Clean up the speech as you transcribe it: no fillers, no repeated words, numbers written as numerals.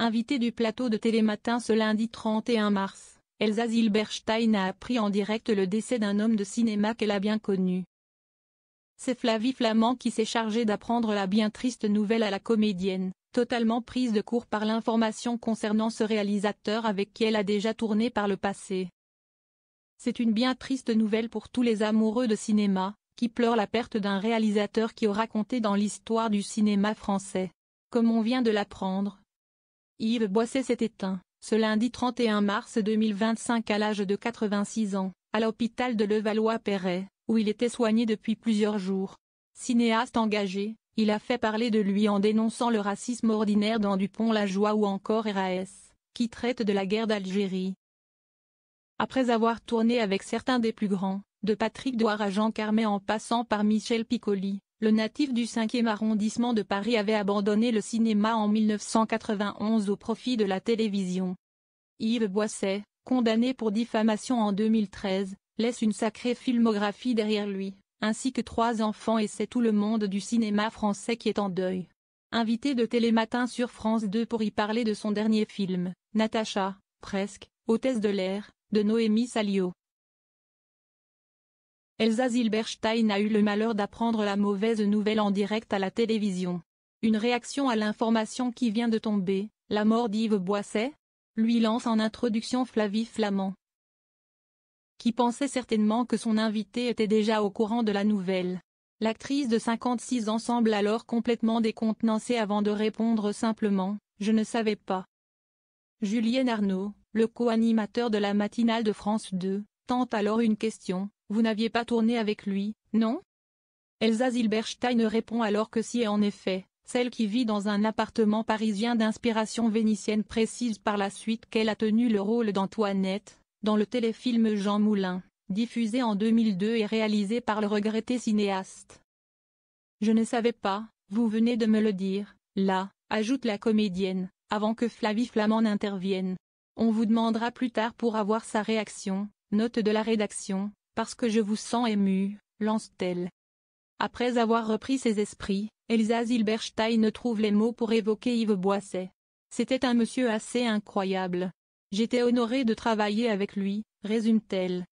Invitée du plateau de Télématin ce lundi 31 mars, Elsa Zilberstein a appris en direct le décès d'un homme de cinéma qu'elle a bien connu. C'est Flavie Flament qui s'est chargée d'apprendre la bien triste nouvelle à la comédienne, totalement prise de court par l'information concernant ce réalisateur avec qui elle a déjà tourné par le passé. C'est une bien triste nouvelle pour tous les amoureux de cinéma, qui pleurent la perte d'un réalisateur qui aura compté dans l'histoire du cinéma français. Comme on vient de l'apprendre, Yves Boisset s'est éteint, ce lundi 31 mars 2025 à l'âge de 86 ans, à l'hôpital de Levallois-Perret, où il était soigné depuis plusieurs jours. Cinéaste engagé, il a fait parler de lui en dénonçant le racisme ordinaire dans Dupont-la-Joie ou encore RAS, qui traite de la guerre d'Algérie. Après avoir tourné avec certains des plus grands, de Patrick Douar à Jean Carmet en passant par Michel Piccoli, le natif du 5e arrondissement de Paris avait abandonné le cinéma en 1991 au profit de la télévision. Yves Boisset, condamné pour diffamation en 2013, laisse une sacrée filmographie derrière lui, ainsi que 3 enfants et c'est tout le monde du cinéma français qui est en deuil. Invité de Télématin sur France 2 pour y parler de son dernier film, Natacha, presque, hôtesse de l'air, de Noémie Salio. Elsa Zilberstein a eu le malheur d'apprendre la mauvaise nouvelle en direct à la télévision. Une réaction à l'information qui vient de tomber, la mort d'Yves Boisset, lui lance en introduction Flavie Flament, qui pensait certainement que son invité était déjà au courant de la nouvelle. L'actrice de 56 ans semble alors complètement décontenancée avant de répondre simplement « Je ne savais pas ». Julien Arnaud, le co-animateur de la matinale de France 2, tente alors une question « Vous n'aviez pas tourné avec lui, non ?» Elsa Zilberstein répond alors que si et en effet, celle qui vit dans un appartement parisien d'inspiration vénitienne précise par la suite qu'elle a tenu le rôle d'Antoinette, dans le téléfilm Jean Moulin, diffusé en 2002 et réalisé par le regretté cinéaste. « Je ne savais pas, vous venez de me le dire, là », ajoute la comédienne, avant que Flavie Flament n'intervienne. « On vous demandera plus tard pour avoir sa réaction, note de la rédaction, parce que je vous sens émue », lance-t-elle. Après avoir repris ses esprits, Elsa Zilberstein trouve les mots pour évoquer Yves Boisset. « C'était un monsieur assez incroyable. J'étais honorée de travailler avec lui », résume-t-elle.